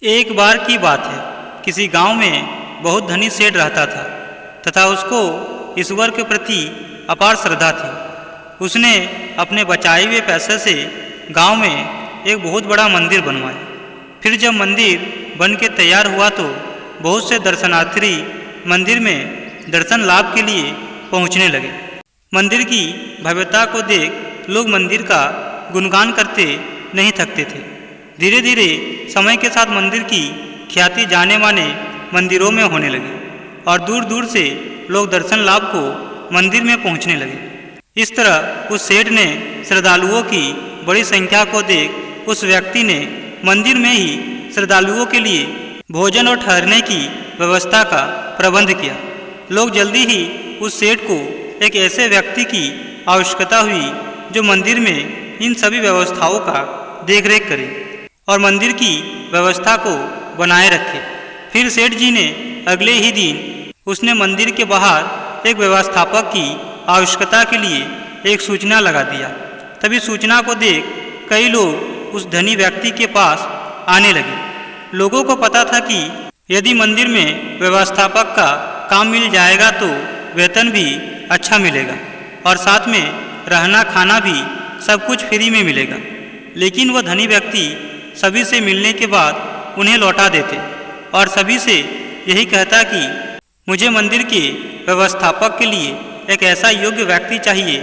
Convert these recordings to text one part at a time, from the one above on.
एक बार की बात है, किसी गांव में बहुत धनी सेठ रहता था तथा उसको ईश्वर के प्रति अपार श्रद्धा थी। उसने अपने बचाए हुए पैसे से गांव में एक बहुत बड़ा मंदिर बनवाया। फिर जब मंदिर बन के तैयार हुआ तो बहुत से दर्शनार्थी मंदिर में दर्शन लाभ के लिए पहुंचने लगे। मंदिर की भव्यता को देख लोग मंदिर का गुणगान करते नहीं थकते थे। धीरे धीरे समय के साथ मंदिर की ख्याति जाने माने मंदिरों में होने लगी और दूर दूर से लोग दर्शन लाभ को मंदिर में पहुंचने लगे। इस तरह उस सेठ ने श्रद्धालुओं की बड़ी संख्या को देख उस व्यक्ति ने मंदिर में ही श्रद्धालुओं के लिए भोजन और ठहरने की व्यवस्था का प्रबंध किया। लोग जल्दी ही उस सेठ को एक ऐसे व्यक्ति की आवश्यकता हुई जो मंदिर में इन सभी व्यवस्थाओं का देखरेख करे और मंदिर की व्यवस्था को बनाए रखे। फिर सेठ जी ने अगले ही दिन उसने मंदिर के बाहर एक व्यवस्थापक की आवश्यकता के लिए एक सूचना लगा दिया। तभी सूचना को देख कई लोग उस धनी व्यक्ति के पास आने लगे। लोगों को पता था कि यदि मंदिर में व्यवस्थापक का काम मिल जाएगा तो वेतन भी अच्छा मिलेगा और साथ में रहना खाना भी सब कुछ फ्री में मिलेगा। लेकिन वह धनी व्यक्ति सभी से मिलने के बाद उन्हें लौटा देते और सभी से यही कहता कि मुझे मंदिर के व्यवस्थापक के लिए एक ऐसा योग्य व्यक्ति चाहिए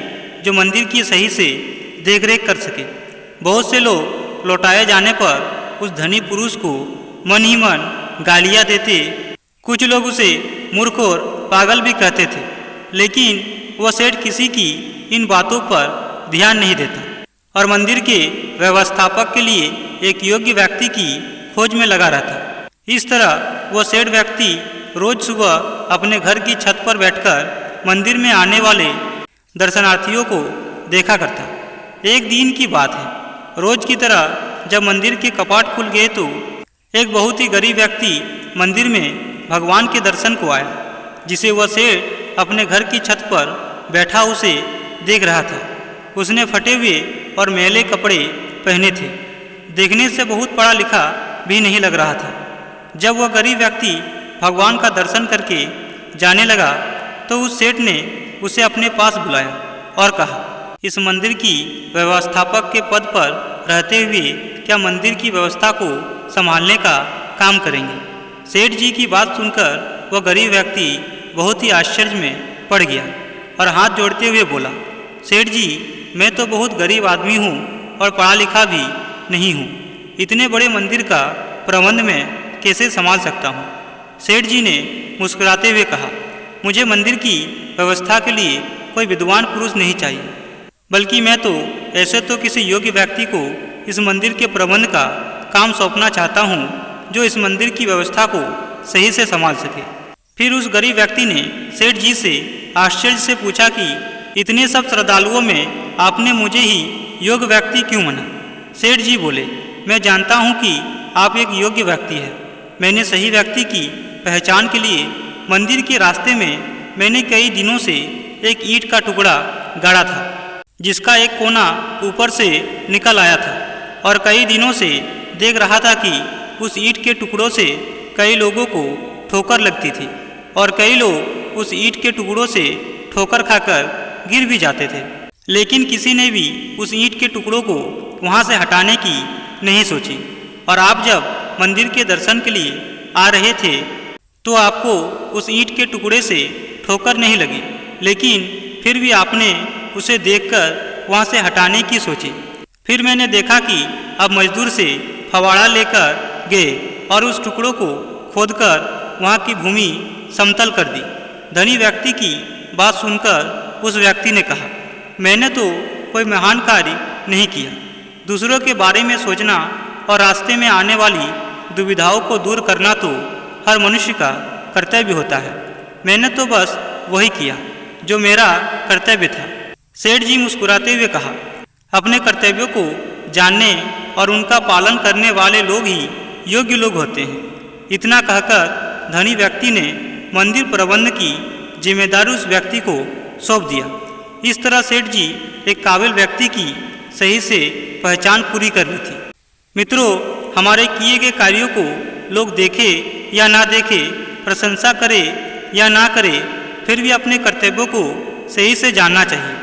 जो मंदिर की सही से देखरेख कर सके। बहुत से लोग लौटाए जाने पर उस धनी पुरुष को मन ही मन गालियाँ देते। कुछ लोग उसे मूर्ख और पागल भी कहते थे, लेकिन वह सेठ किसी की इन बातों पर ध्यान नहीं देता और मंदिर के व्यवस्थापक के लिए एक योग्य व्यक्ति की खोज में लगा रहता। इस तरह वह सेठ व्यक्ति रोज सुबह अपने घर की छत पर बैठकर मंदिर में आने वाले दर्शनार्थियों को देखा करता। एक दिन की बात है, रोज की तरह जब मंदिर के कपाट खुल गए तो एक बहुत ही गरीब व्यक्ति मंदिर में भगवान के दर्शन को आया, जिसे वह सेठ अपने घर की छत पर बैठा उसे देख रहा था। उसने फटे हुए और मैले कपड़े पहने थे, देखने से बहुत पढ़ा लिखा भी नहीं लग रहा था। जब वह गरीब व्यक्ति भगवान का दर्शन करके जाने लगा तो उस सेठ ने उसे अपने पास बुलाया और कहा, इस मंदिर की व्यवस्थापक के पद पर रहते हुए क्या मंदिर की व्यवस्था को संभालने का काम करेंगे? सेठ जी की बात सुनकर वह गरीब व्यक्ति बहुत ही आश्चर्य में पड़ गया और हाथ जोड़ते हुए बोला, सेठ जी, मैं तो बहुत गरीब आदमी हूँ और पढ़ा लिखा भी नहीं हूँ। इतने बड़े मंदिर का प्रबंध मैं कैसे संभाल सकता हूँ? सेठ जी ने मुस्कुराते हुए कहा, मुझे मंदिर की व्यवस्था के लिए कोई विद्वान पुरुष नहीं चाहिए, बल्कि मैं तो ऐसे तो किसी योग्य व्यक्ति को इस मंदिर के प्रबंध का काम सौंपना चाहता हूँ जो इस मंदिर की व्यवस्था को सही से संभाल सके। फिर उस गरीब व्यक्ति ने सेठ जी से आश्चर्य से पूछा कि इतने सब श्रद्धालुओं में आपने मुझे ही योग्य व्यक्ति क्यों माना? सेठ जी बोले, मैं जानता हूँ कि आप एक योग्य व्यक्ति हैं। मैंने सही व्यक्ति की पहचान के लिए मंदिर के रास्ते में मैंने कई दिनों से एक ईंट का टुकड़ा गाड़ा था, जिसका एक कोना ऊपर से निकल आया था और कई दिनों से देख रहा था कि उस ईंट के टुकड़ों से कई लोगों को ठोकर लगती थी और कई लोग उस ईंट के टुकड़ों से ठोकर खाकर गिर भी जाते थे, लेकिन किसी ने भी उस ईंट के टुकड़ों को वहाँ से हटाने की नहीं सोची। और आप जब मंदिर के दर्शन के लिए आ रहे थे तो आपको उस ईंट के टुकड़े से ठोकर नहीं लगी, लेकिन फिर भी आपने उसे देखकर वहाँ से हटाने की सोची। फिर मैंने देखा कि आप मजदूर से फवाड़ा लेकर गए और उस टुकड़ों को खोदकर वहाँ की भूमि समतल कर दी। धनी व्यक्ति की बात सुनकर उस व्यक्ति ने कहा, मैंने तो कोई महान कार्य नहीं किया। दूसरों के बारे में सोचना और रास्ते में आने वाली दुविधाओं को दूर करना तो हर मनुष्य का कर्तव्य होता है। मैंने तो बस वही किया जो मेरा कर्तव्य था। सेठ जी मुस्कुराते हुए कहा, अपने कर्तव्यों को जानने और उनका पालन करने वाले लोग ही योग्य लोग होते हैं। इतना कहकर धनी व्यक्ति ने मंदिर प्रबंध की जिम्मेदारी उस व्यक्ति को सौंप दिया। इस तरह सेठ जी एक काबिल व्यक्ति की सही से पहचान पूरी कर ली थी। मित्रों, हमारे किए गए कार्यों को लोग देखे या ना देखे, प्रशंसा करे या ना करे, फिर भी अपने कर्तव्यों को सही से जानना चाहिए।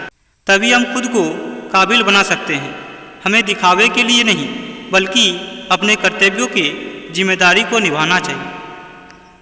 तभी हम खुद को काबिल बना सकते हैं। हमें दिखावे के लिए नहीं, बल्कि अपने कर्तव्यों की जिम्मेदारी को निभाना चाहिए।